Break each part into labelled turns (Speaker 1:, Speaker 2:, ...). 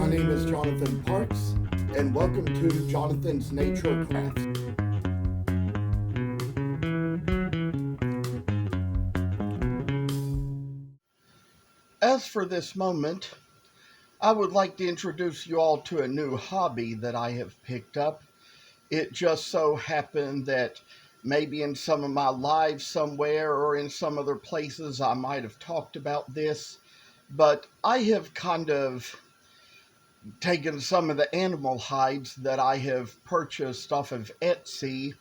Speaker 1: My name is Jonathan Parks, and welcome to Jonathan's Nature Crafts. As for this moment, I would like to introduce you all to a new hobby that I have picked up. It just so happened that maybe in some of my lives somewhere or in some other places I might have talked about this, but I have kind of taken some of the animal hides that I have purchased off of Etsy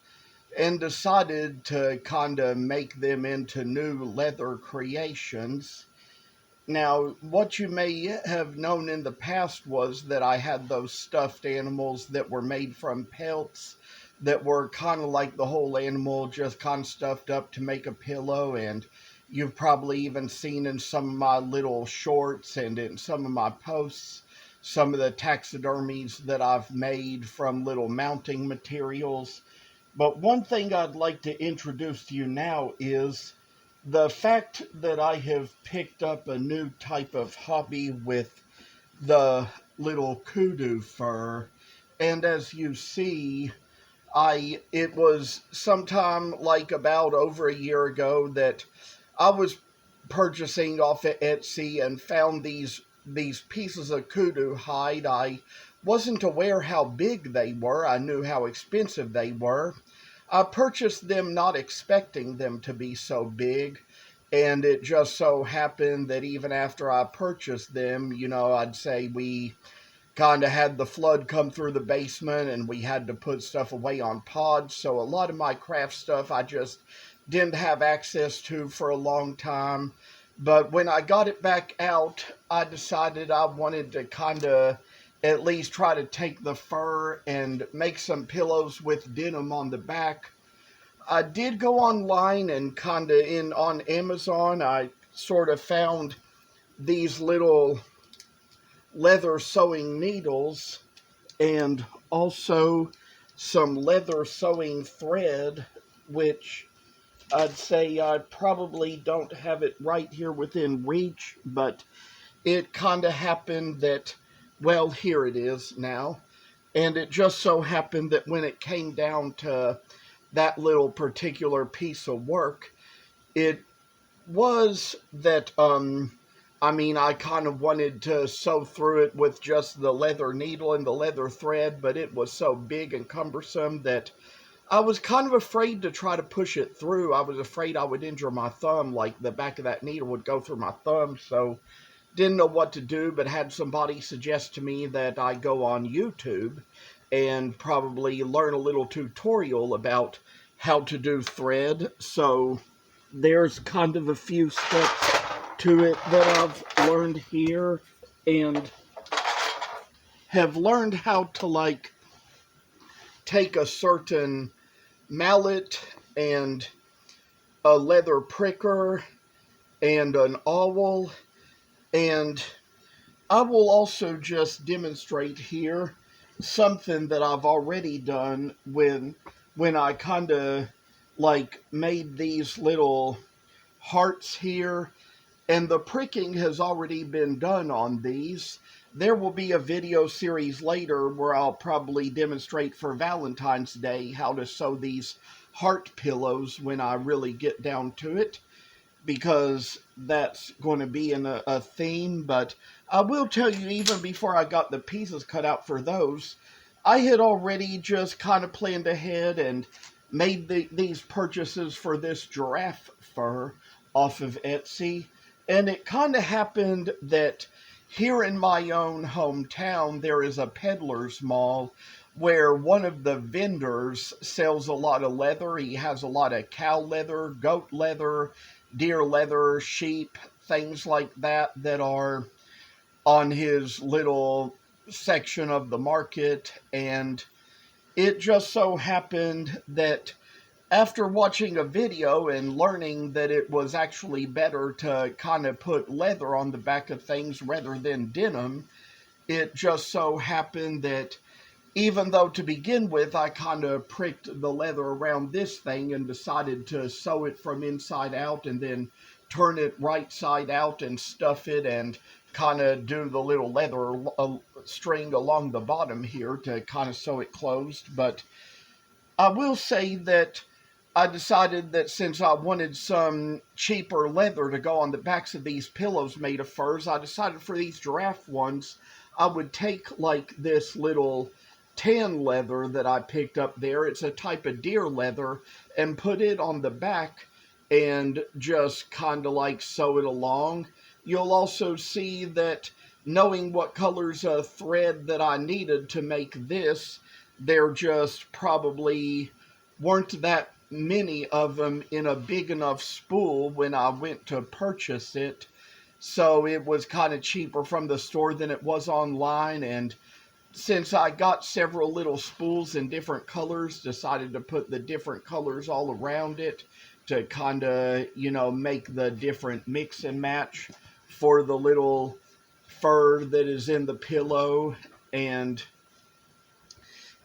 Speaker 1: and decided to kind of make them into new leather creations. Now, what you may have known in the past was that I had those stuffed animals that were made from pelts that were kind of like the whole animal just kind of stuffed up to make a pillow, and you've probably even seen in some of my little shorts and in some of my posts some of the taxidermies that I've made from little mounting materials. But one thing I'd like to introduce to you now is the fact that I have picked up a new type of hobby with the little kudu fur. And as you see, it was sometime like about over a year ago that I was purchasing off of Etsy and found these pieces of kudu hide. I wasn't aware how big they were. I knew how expensive they were. I purchased them not expecting them to be so big, and it just so happened that even after I purchased them, I'd say we kind of had the flood come through the basement and we had to put stuff away on pods, so a lot of my craft stuff I just didn't have access to for a long time. But when I got it back out, I decided I wanted to kind of at least try to take the fur and make some pillows with denim on the back. I did go online and kind of on Amazon, I sort of found these little leather sewing needles and also some leather sewing thread, which I'd say I probably don't have it right here within reach, but it kind of happened that, well, here it is now. And it just so happened that when it came down to that little particular piece of work, it was that, I kind of wanted to sew through it with just the leather needle and the leather thread, but it was so big and cumbersome that I was kind of afraid to try to push it through. I was afraid I would injure my thumb, like the back of that needle would go through my thumb, so didn't know what to do, but had somebody suggest to me that I go on YouTube and probably learn a little tutorial about how to do thread. So there's kind of a few steps to it that I've learned here, and have learned how to take a certain mallet and a leather pricker and an awl, and I will also just demonstrate here something that I've already done when I kind of made these little hearts here, and the pricking has already been done on these. There will be a video series later where I'll probably demonstrate for Valentine's Day how to sew these heart pillows when I really get down to it, because that's going to be in a theme. But I will tell you, even before I got the pieces cut out for those, I had already just kind of planned ahead and made these purchases for this giraffe fur off of Etsy. And it kind of happened that here in my own hometown, there is a peddler's mall where one of the vendors sells a lot of leather. He has a lot of cow leather, goat leather, deer leather, sheep, things like that are on his little section of the market. And it just so happened that after watching a video and learning that it was actually better to kind of put leather on the back of things rather than denim, it just so happened that even though to begin with I kind of pricked the leather around this thing and decided to sew it from inside out and then turn it right side out and stuff it and kind of do the little leather string along the bottom here to kind of sew it closed. But I will say that I decided that since I wanted some cheaper leather to go on the backs of these pillows made of furs, I decided for these giraffe ones, I would take like this little tan leather that I picked up there. It's a type of deer leather, and put it on the back and just kind of like sew it along. You'll also see that knowing what colors of thread that I needed to make this, there just probably weren't that many of them in a big enough spool when I went to purchase it. So it was kind of cheaper from the store than it was online. And since I got several little spools in different colors, decided to put the different colors all around it to kind of, make the different mix and match for the little fur that is in the pillow. And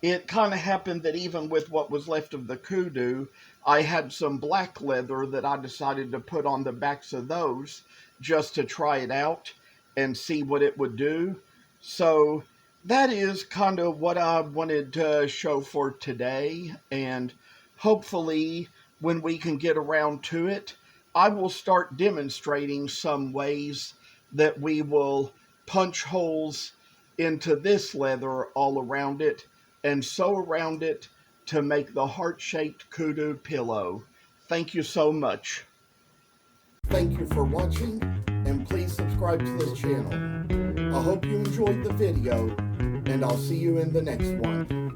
Speaker 1: it kind of happened that even with what was left of the kudu, I had some black leather that I decided to put on the backs of those just to try it out and see what it would do. So that is kind of what I wanted to show for today. And hopefully when we can get around to it, I will start demonstrating some ways that we will punch holes into this leather all around it and sew around it to make the heart-shaped kudu pillow. Thank you so much. Thank you for watching, and please subscribe to this channel. I hope you enjoyed the video, and I'll see you in the next one.